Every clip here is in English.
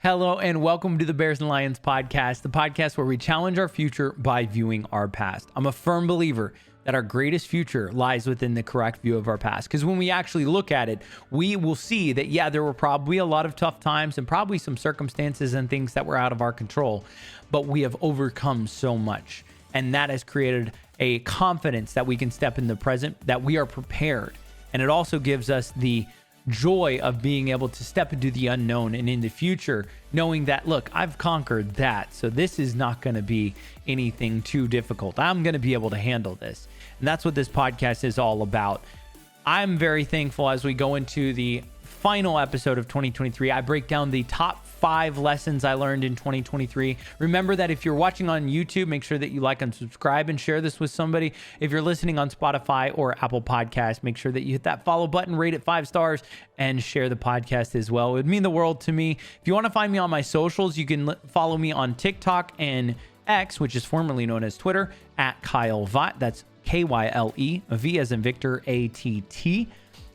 Hello and welcome to the Bears and Lions podcast, the podcast where we challenge our future by viewing our past. I'm a firm believer that our greatest future lies within the correct view of our past. Because when we actually look at it, we will see that, there were probably a lot of tough times and probably some circumstances and things that were out of our control, but we have overcome so much. And that has created a confidence that we can step in the present, that we are prepared. And it also gives us the joy of being able to step into the unknown and in the future, knowing that, look, I've conquered that. So this is not going to be anything too difficult. I'm going to be able to handle this. And that's what this podcast is all about. I'm very thankful as we go into the final episode of 2023. I break down the top 5 lessons I learned in 2023. Remember that if you're watching on YouTube, make sure that you like and subscribe and share this with somebody. If you're listening on Spotify or Apple Podcasts, make sure that you hit that follow button, rate it 5 stars, and share the podcast as well. It would mean the world to me. If you want to find me on my socials, you can follow me on TikTok and X, which is formerly known as Twitter, at Kyle Vaught. That's Kyle, V as in Victor, ATT.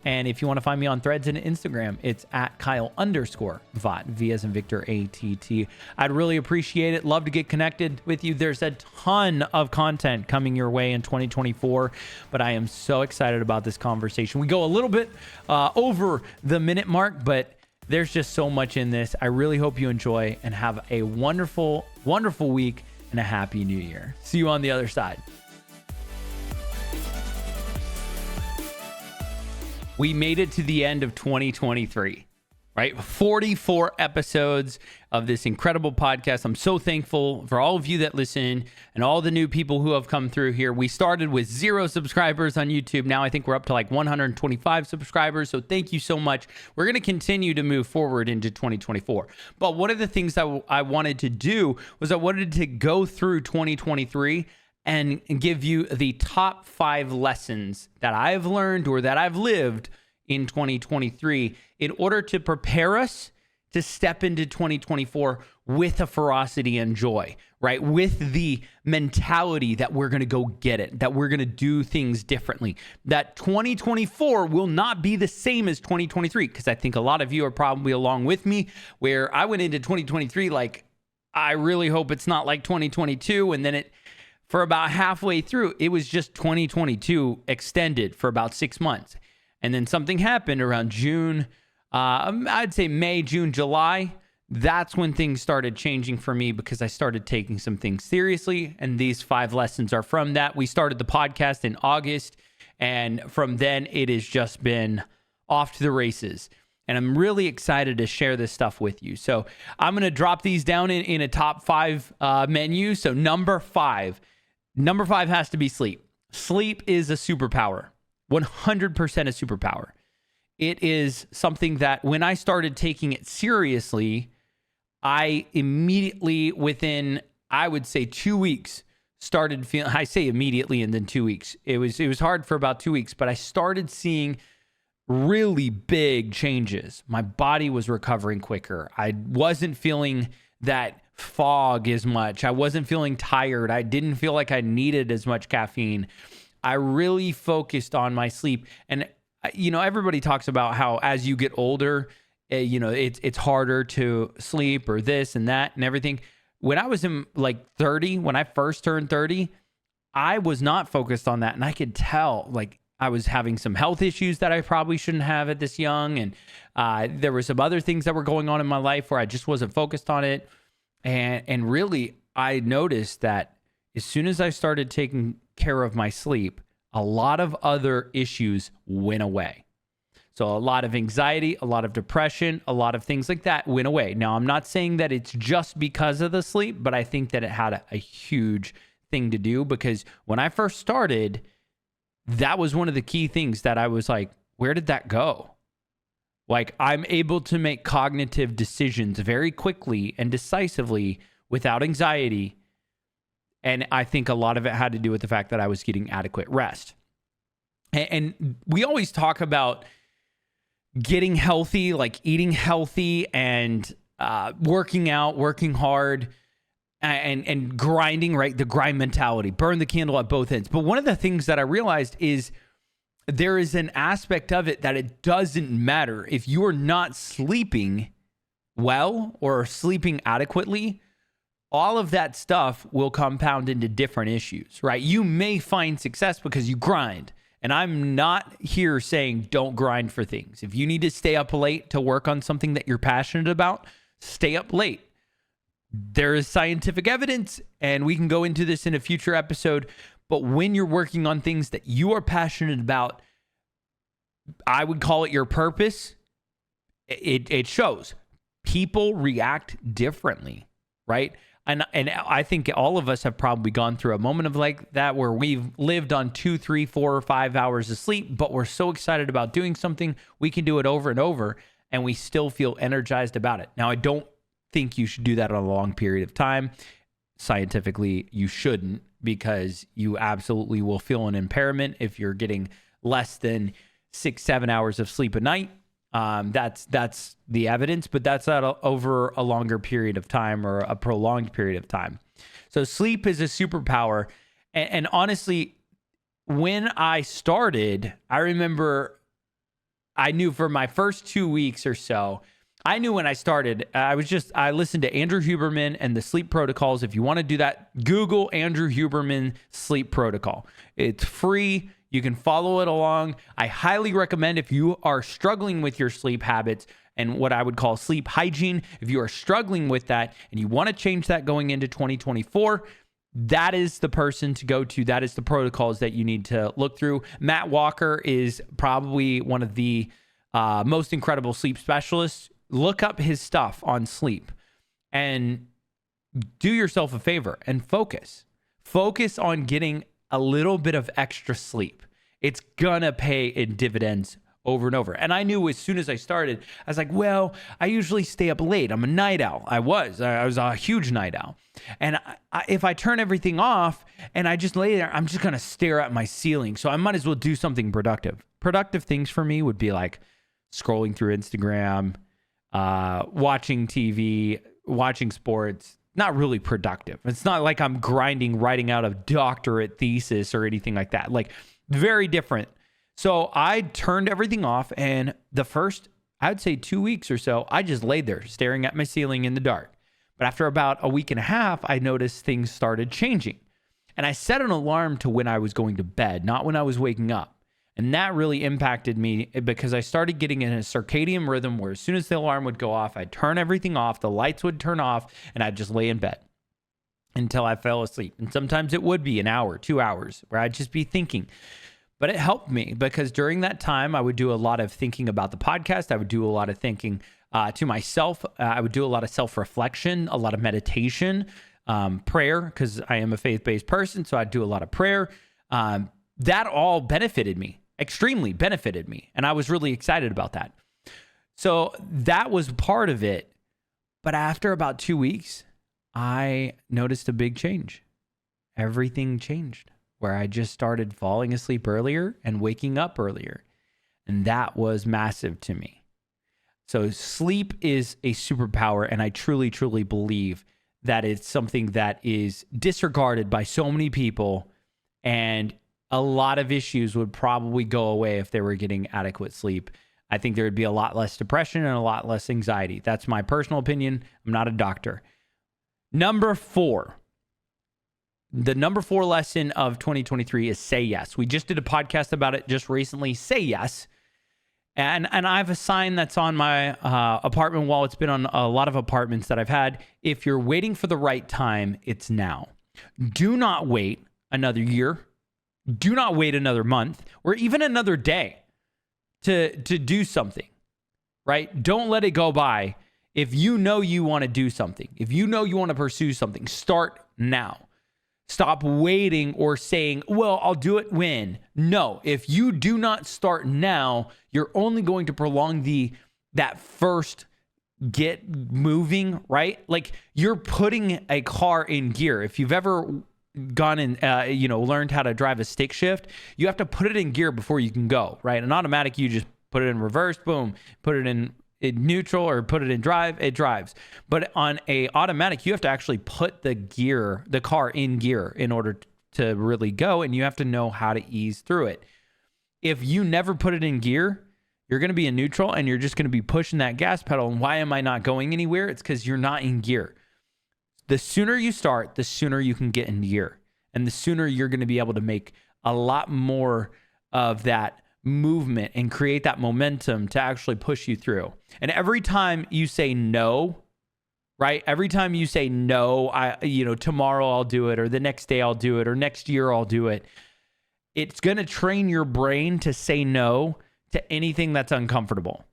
And if you want to find me on Threads and Instagram, it's at Kyle_Vaught, V as in Victor, ATT. I'd really appreciate it. Love to get connected with you. There's a ton of content coming your way in 2024, but I am so excited about this conversation. We go a little bit over the minute mark, but there's just so much in this. I really hope you enjoy and have a wonderful, wonderful week and a happy new year. See you on the other side. We made it to the end of 2023, right? 44 episodes of this incredible podcast. I'm so thankful for all of you that listen and all the new people who have come through here. We started with 0 subscribers on YouTube. Now I think we're up to like 125 subscribers. So thank you so much. We're going to continue to move forward into 2024. But one of the things that I wanted to do was I wanted to go through 2023 and give you the top 5 lessons that I've learned or that I've lived in 2023 in order to prepare us to step into 2024 with a ferocity and joy, right? With the mentality that we're going to go get it, that we're going to do things differently, that 2024 will not be the same as 2023. Because I think a lot of you are probably along with me, where I went into 2023 like, I really hope it's not like 2022. And then for about halfway through, it was just 2022 extended for about 6 months. And then something happened around June, I'd say May, June, July. That's when things started changing for me because I started taking some things seriously. And these 5 lessons are from that. We started the podcast in August. And from then, it has just been off to the races. And I'm really excited to share this stuff with you. So I'm going to drop these down in a top 5 menu. So number 5 has to be sleep. Sleep is a superpower, 100% a superpower. It is something that when I started taking it seriously, I immediately within, I would say 2 weeks, started feeling, I say immediately and then 2 weeks. It was hard for about 2 weeks, but I started seeing really big changes. My body was recovering quicker. I wasn't feeling that fog as much. I wasn't feeling tired. I didn't feel like I needed as much caffeine. I really focused on my sleep. And, everybody talks about how as you get older, it's harder to sleep or this and that and everything. When I was in like 30, when I first turned 30, I was not focused on that. And I could tell like I was having some health issues that I probably shouldn't have at this young. And there were some other things that were going on in my life where I just wasn't focused on it. And really, I noticed that as soon as I started taking care of my sleep, a lot of other issues went away. So a lot of anxiety, a lot of depression, a lot of things like that went away. Now, I'm not saying that it's just because of the sleep, but I think that it had a huge thing to do because when I first started, that was one of the key things that I was like, where did that go? Like, I'm able to make cognitive decisions very quickly and decisively without anxiety. And I think a lot of it had to do with the fact that I was getting adequate rest. And we always talk about getting healthy, like eating healthy and working out, working hard, and grinding, right? The grind mentality, burn the candle at both ends. But one of the things that I realized is there is an aspect of it that it doesn't matter if you're not sleeping well or sleeping adequately, all of that stuff will compound into different issues, right? You may find success because you grind. And I'm not here saying don't grind for things. If you need to stay up late to work on something that you're passionate about, stay up late. There is scientific evidence, and we can go into this in a future episode. But when you're working on things that you are passionate about, I would call it your purpose. It shows. People react differently, right? And I think all of us have probably gone through a moment of like that where we've lived on 2, 3, 4, or 5 hours of sleep, but we're so excited about doing something, we can do it over and over, and we still feel energized about it. Now, I don't think you should do that on a long period of time. Scientifically, you shouldn't, because you absolutely will feel an impairment if you're getting less than 6, 7 hours of sleep a night. That's the evidence, but that's not over a longer period of time or a prolonged period of time. So sleep is a superpower. And honestly, when I started, I remember I knew for my first 2 weeks or so, I knew when I started, I listened to Andrew Huberman and the sleep protocols. If you want to do that, Google Andrew Huberman sleep protocol. It's free. You can follow it along. I highly recommend, if you are struggling with your sleep habits and what I would call sleep hygiene, if you are struggling with that and you want to change that going into 2024, that is the person to go to. That is the protocols that you need to look through. Matt Walker is probably one of the most incredible sleep specialists. Look up his stuff on sleep and do yourself a favor and focus. Focus on getting a little bit of extra sleep. It's gonna pay in dividends over and over. And I knew as soon as I started, I was like, well, I usually stay up late. I'm a night owl. I was a huge night owl. And if I turn everything off and I just lay there, I'm just gonna stare at my ceiling. So I might as well do something productive. Productive things for me would be like scrolling through Instagram, watching TV, watching sports. Not really productive. It's not like I'm writing out a doctorate thesis or anything like that. Like, very different. So I turned everything off, and the first, I'd say 2 weeks or so, I just laid there staring at my ceiling in the dark. But after about a week and a half, I noticed things started changing. And I set an alarm to when I was going to bed, not when I was waking up. And that really impacted me because I started getting in a circadian rhythm where as soon as the alarm would go off, I'd turn everything off, the lights would turn off, and I'd just lay in bed until I fell asleep. And sometimes it would be an hour, 2 hours, where I'd just be thinking. But it helped me because during that time, I would do a lot of thinking about the podcast. I would do a lot of thinking to myself. I would do a lot of self-reflection, a lot of meditation, prayer, because I am a faith-based person. So I'd do a lot of prayer. That all benefited me. Extremely benefited me. And I was really excited about that. So that was part of it. But after about 2 weeks, I noticed a big change. Everything changed where I just started falling asleep earlier and waking up earlier. And that was massive to me. So sleep is a superpower. And I truly, truly believe that it's something that is disregarded by so many people, and a lot of issues would probably go away if they were getting adequate sleep. I think there would be a lot less depression and a lot less anxiety. That's my personal opinion. I'm not a doctor. Number 4. The number 4 lesson of 2023 is say yes. We just did a podcast about it just recently. Say yes. And I have a sign that's on my apartment wall. It's been on a lot of apartments that I've had. If you're waiting for the right time, it's now. Do not wait another year. Do not wait another month or even another day to do something, right? Don't let it go by. If you know you want to do something, if you know you want to pursue something, start now. Stop waiting or saying, well, I'll do it when. No, if you do not start now, you're only going to prolong that first get moving, right? Like you're putting a car in gear. If you've ever gone and learned how to drive a stick shift, you have to put it in gear before you can go, right? An automatic, you just put it in reverse, boom, put it in neutral or put it in drive, it drives. But on a automatic, you have to actually put the car in gear in order to really go, and you have to know how to ease through it. If you never put it in gear, You're going to be in neutral and you're just going to be pushing that gas pedal. And why am I not going anywhere? It's because you're not in gear. The sooner you start, the sooner you can get in gear. And the sooner you're going to be able to make a lot more of that movement and create that momentum to actually push you through. And every time you say no, right? Every time you say no, tomorrow I'll do it, or the next day I'll do it, or next year I'll do it. It's going to train your brain to say no to anything that's uncomfortable.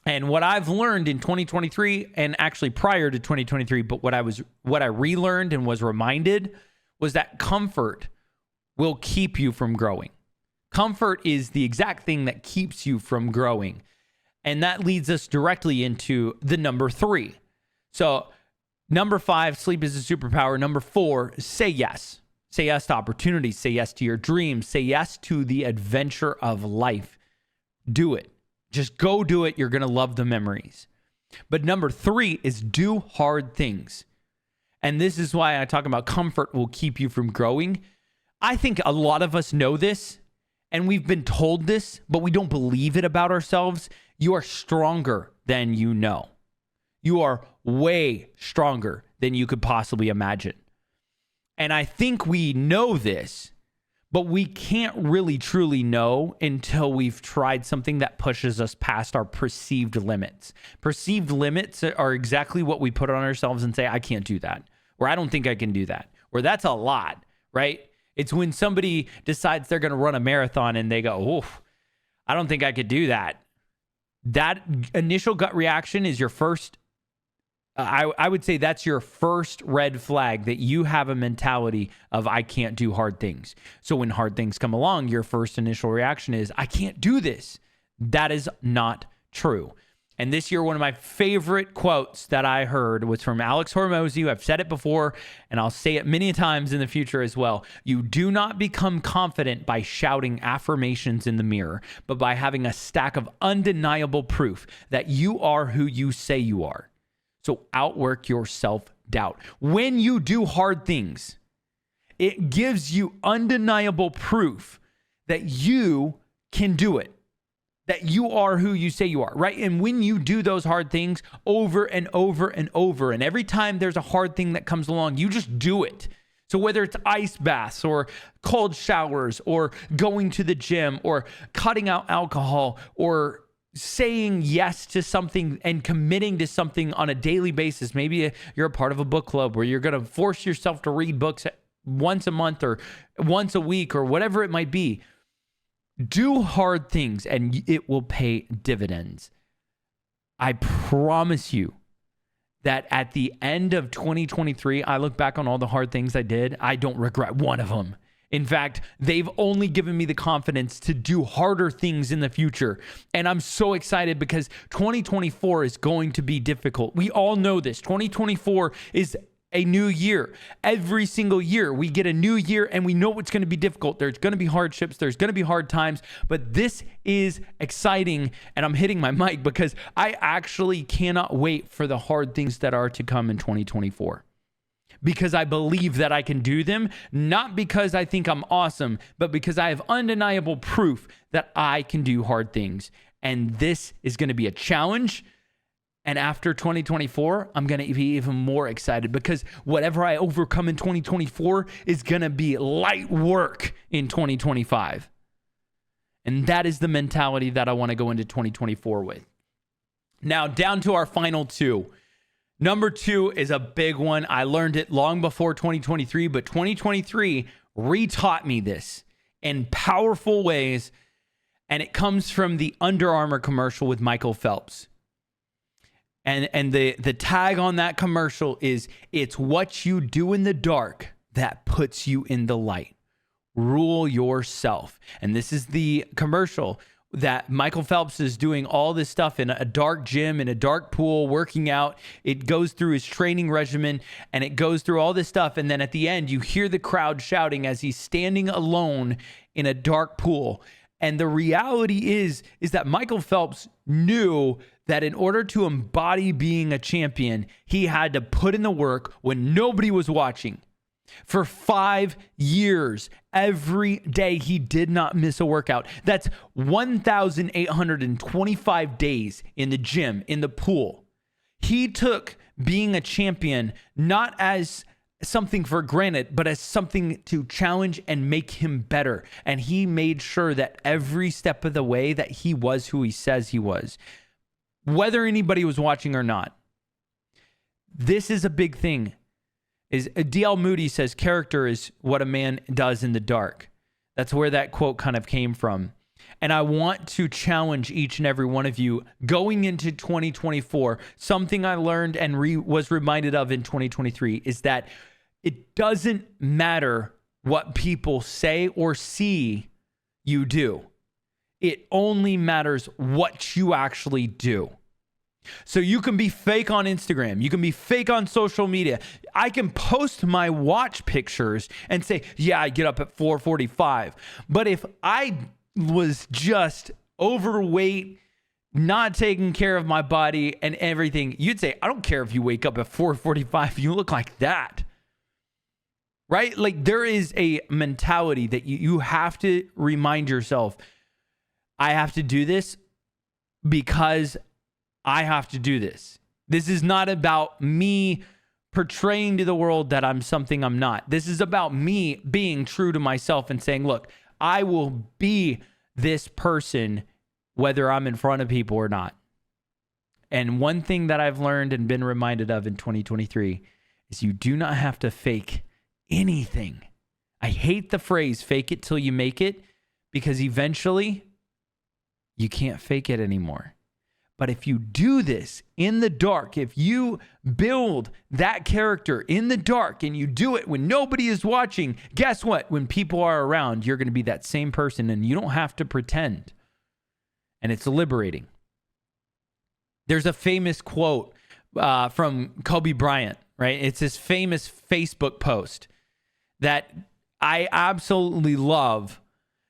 And what I've learned in 2023, and actually prior to 2023, but what I relearned and was reminded was that comfort will keep you from growing. Comfort is the exact thing that keeps you from growing. And that leads us directly into the number 3. So number 5, sleep is a superpower. Number 4, say yes. Say yes to opportunities. Say yes to your dreams. Say yes to the adventure of life. Do it. Just go do it. You're going to love the memories. But number 3 is do hard things. And this is why I talk about comfort will keep you from growing. I think a lot of us know this, and we've been told this, but we don't believe it about ourselves. You are stronger than you know. You are way stronger than you could possibly imagine. And I think we know this, but we can't really truly know until we've tried something that pushes us past our perceived limits. Perceived limits are exactly what we put on ourselves and say, I can't do that, or I don't think I can do that, or that's a lot, right? It's when somebody decides they're going to run a marathon and they go, oof, I don't think I could do that. That initial gut reaction is your first, I would say that's your first red flag that you have a mentality of I can't do hard things. So when hard things come along, your first initial reaction is I can't do this. That is not true. And this year, one of my favorite quotes that I heard was from Alex Hormozy. I've said it before, and I'll say it many times in the future as well. You do not become confident by shouting affirmations in the mirror, but by having a stack of undeniable proof that you are who you say you are. So outwork your self-doubt. When you do hard things, it gives you undeniable proof that you can do it, that you are who you say you are, right? And when you do those hard things over and over and over, and every time there's a hard thing that comes along, you just do it. So whether it's ice baths or cold showers or going to the gym or cutting out alcohol or saying yes to something and committing to something on a daily basis. Maybe you're a part of a book club where you're going to force yourself to read books once a month or once a week or whatever it might be. Do hard things and it will pay dividends. I promise you that at the end of 2023, I look back on all the hard things I did. I don't regret one of them. In fact, they've only given me the confidence to do harder things in the future. And I'm so excited because 2024 is going to be difficult. We all know this. 2024 is a new year. Every single year, we get a new year and we know it's going to be difficult. There's going to be hardships. There's going to be hard times. But this is exciting. And I'm hitting my mic because I actually cannot wait for the hard things that are to come in 2024. Because I believe that I can do them, not because I think I'm awesome, but because I have undeniable proof that I can do hard things. And this is going to be a challenge. And after 2024, I'm going to be even more excited because whatever I overcome in 2024 is going to be light work in 2025. And that is the mentality that I want to go into 2024 with. Now, down to our final 2. Number 2 is a big one. I learned it long before 2023, but 2023 retaught me this in powerful ways. And it comes from the Under Armour commercial with Michael Phelps. And the tag on that commercial is, it's what you do in the dark that puts you in the light. Rule yourself. And this is the commercial that Michael Phelps is doing all this stuff in a dark gym, in a dark pool, working out. It goes through his training regimen and it goes through all this stuff. And then at the end, you hear the crowd shouting as he's standing alone in a dark pool. And the reality is that Michael Phelps knew that in order to embody being a champion, he had to put in the work when nobody was watching. For 5 years, every day he did not miss a workout. That's 1,825 days in the gym, in the pool. He took being a champion not as something for granted, but as something to challenge and make him better. And he made sure that every step of the way that he was who he says he was, whether anybody was watching or not. This is a big thing. D.L. Moody says character is what a man does in the dark. That's where that quote kind of came from. And I want to challenge each and every one of you going into 2024. Something I learned and was reminded of in 2023 is that it doesn't matter what people say or see you do. It only matters what you actually do. So you can be fake on Instagram. You can be fake on social media. I can post my watch pictures and say, yeah, I get up at 4:45. But if I was just overweight, not taking care of my body and everything, you'd say, I don't care if you wake up at 4:45. You look like that. Right? Like there is a mentality that you have to remind yourself, I have to do this because I have to do this. This is not about me portraying to the world that I'm something I'm not. This is about me being true to myself and saying, look, I will be this person whether I'm in front of people or not. And one thing that I've learned and been reminded of in 2023 is you do not have to fake anything. I hate the phrase fake it till you make it, because eventually you can't fake it anymore. But if you do this in the dark, if you build that character in the dark and you do it when nobody is watching, guess what? When people are around, you're going to be that same person and you don't have to pretend. And it's liberating. There's a famous quote from Kobe Bryant, right? It's this famous Facebook post that I absolutely love,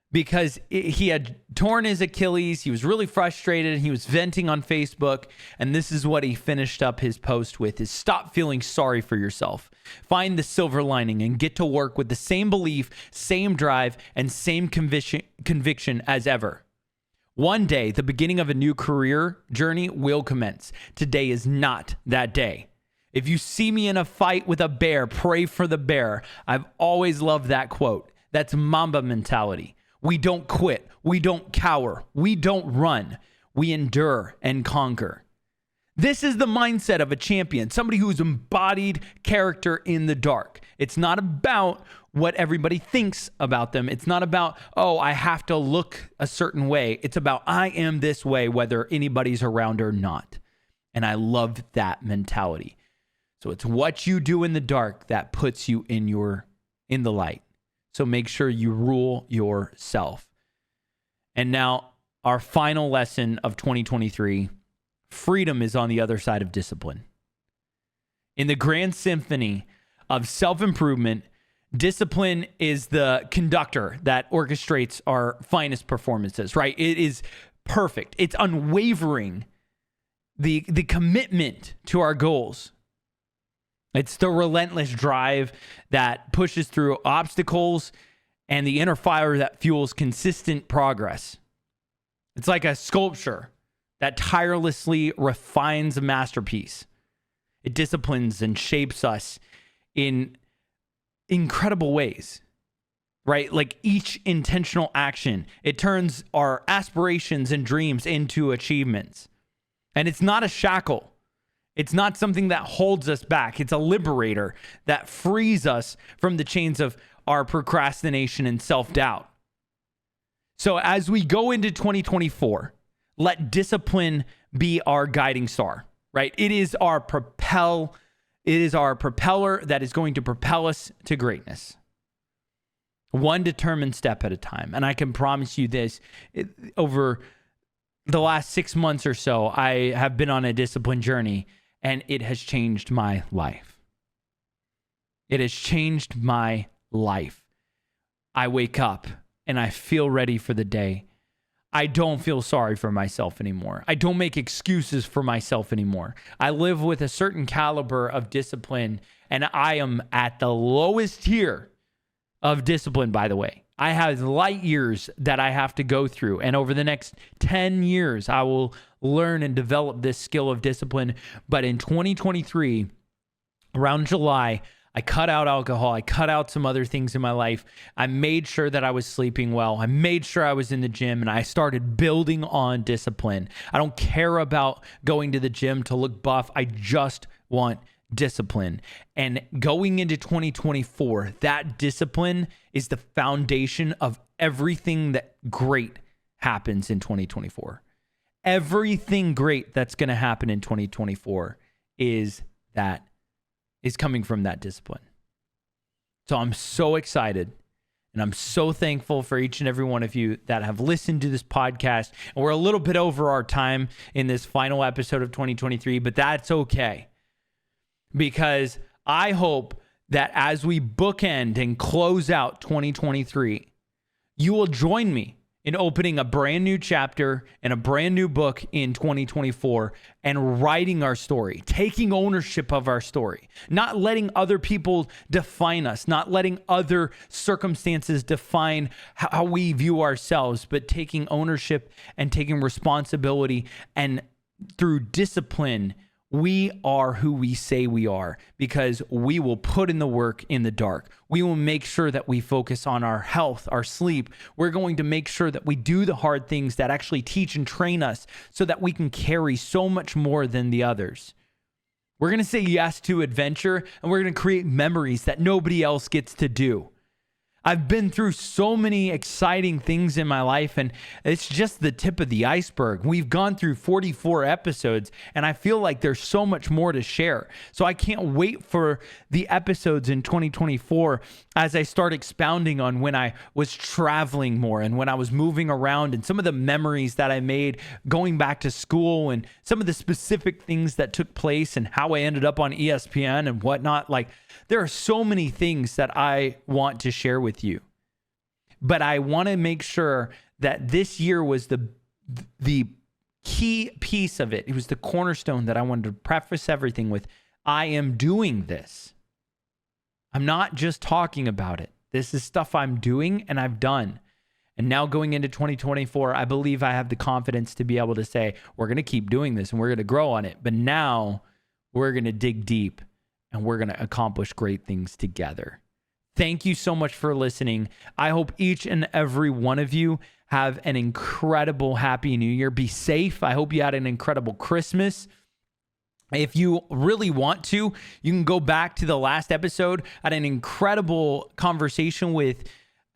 because he had torn his Achilles. He was really frustrated. He was venting on Facebook. And this is what he finished up his post with: is stop feeling sorry for yourself. Find the silver lining and get to work with the same belief, same drive, and same conviction as ever. One day, the beginning of a new career journey will commence. Today is not that day. If you see me in a fight with a bear, pray for the bear. I've always loved that quote. That's Mamba mentality. We don't quit. We don't cower. We don't run. We endure and conquer. This is the mindset of a champion, somebody who's embodied character in the dark. It's not about what everybody thinks about them. It's not about, oh, I have to look a certain way. It's about, I am this way, whether anybody's around or not. And I love that mentality. So it's what you do in the dark that puts you in the light. So make sure you rule yourself. And now our final lesson of 2023, freedom is on the other side of discipline. In the grand symphony of self-improvement, discipline is the conductor that orchestrates our finest performances, right? It is perfect. It's unwavering. The commitment to our goals. It's the relentless drive that pushes through obstacles and the inner fire that fuels consistent progress. It's like a sculpture that tirelessly refines a masterpiece. It disciplines and shapes us in incredible ways, right? Like each intentional action, it turns our aspirations and dreams into achievements. And it's not a shackle. It's not something that holds us back. It's a liberator that frees us from the chains of our procrastination and self-doubt. So as we go into 2024, let discipline be our guiding star, right? It is our propeller that is going to propel us to greatness. One determined step at a time. And I can promise you this, over the last 6 months or so, I have been on a discipline journey. And it has changed my life. It has changed my life. I wake up and I feel ready for the day. I don't feel sorry for myself anymore. I don't make excuses for myself anymore. I live with a certain caliber of discipline, and I am at the lowest tier of discipline, by the way. I have light years that I have to go through, and over the next 10 years, I will learn and develop this skill of discipline. But in 2023, around July, I cut out alcohol. I cut out some other things in my life. I made sure that I was sleeping well. I made sure I was in the gym, and I started building on discipline. I don't care about going to the gym to look buff. I just want discipline. And going into 2024, that discipline is the foundation of everything that great happens in 2024. Everything great that's going to happen in 2024 is coming from that discipline. So I'm so excited, and I'm so thankful for each and every one of you that have listened to this podcast. And we're a little bit over our time in this final episode of 2023, but that's okay, because I hope that as we bookend and close out 2023, you will join me in opening a brand new chapter and a brand new book in 2024 and writing our story, taking ownership of our story, not letting other people define us, not letting other circumstances define how we view ourselves, but taking ownership and taking responsibility. And through discipline, we are who we say we are, because we will put in the work in the dark. We will make sure that we focus on our health, our sleep. We're going to make sure that we do the hard things that actually teach and train us so that we can carry so much more than the others. We're going to say yes to adventure, and we're going to create memories that nobody else gets to do. I've been through so many exciting things in my life, and it's just the tip of the iceberg. We've gone through 44 episodes, and I feel like there's so much more to share. So I can't wait for the episodes in 2024 as I start expounding on when I was traveling more and when I was moving around, and some of the memories that I made going back to school, and some of the specific things that took place and how I ended up on ESPN and whatnot. Like, there are so many things that I want to share with you, but I want to make sure that this year was the key piece of it. It was the cornerstone that I wanted to preface everything with. I am doing this. I'm not just talking about it. This is stuff I'm doing and I've done. And now going into 2024, I believe I have the confidence to be able to say, we're going to keep doing this and we're going to grow on it. But now we're going to dig deep, and we're going to accomplish great things together. Thank you so much for listening. I hope each and every one of you have an incredible Happy New Year. Be safe. I hope you had an incredible Christmas. If you really want to, you can go back to the last episode. I had an incredible conversation with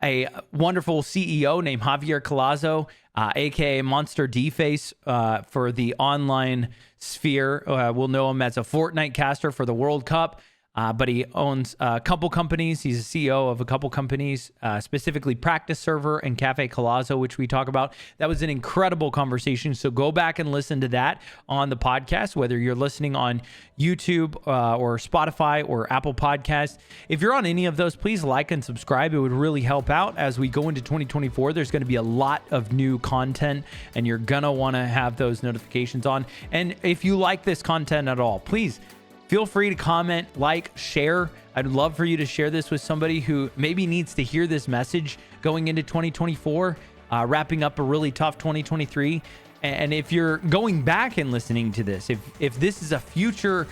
a wonderful CEO named Javier Collazo, aka Monster D-Face, for the online sphere. We'll know him as a Fortnite caster for the World Cup. But he owns a couple companies. He's a CEO of a couple companies, specifically Practice Server and Cafe Collazo, which we talk about. That was an incredible conversation. So go back and listen to that on the podcast, whether you're listening on YouTube or Spotify or Apple Podcasts. If you're on any of those, please like and subscribe. It would really help out as we go into 2024. There's going to be a lot of new content, and you're going to want to have those notifications on. And if you like this content at all, please feel free to comment, like, share. I'd love for you to share this with somebody who maybe needs to hear this message going into 2024, wrapping up a really tough 2023. And if you're going back and listening to this, if this is a future,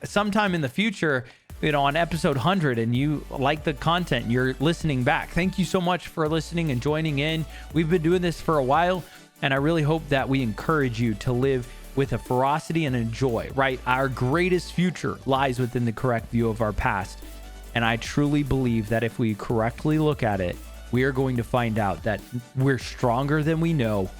sometime in the future, on episode 100, and you like the content, you're listening back, thank you so much for listening and joining in. We've been doing this for a while, and I really hope that we encourage you to live with a ferocity and a joy, right? Our greatest future lies within the correct view of our past. And I truly believe that if we correctly look at it, we are going to find out that we're stronger than we know,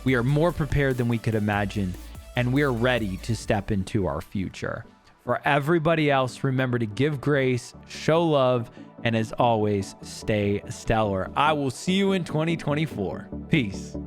we are more prepared than we could imagine, and we are ready to step into our future. For everybody else, remember to give grace, show love, and as always, stay stellar. I will see you in 2024. Peace.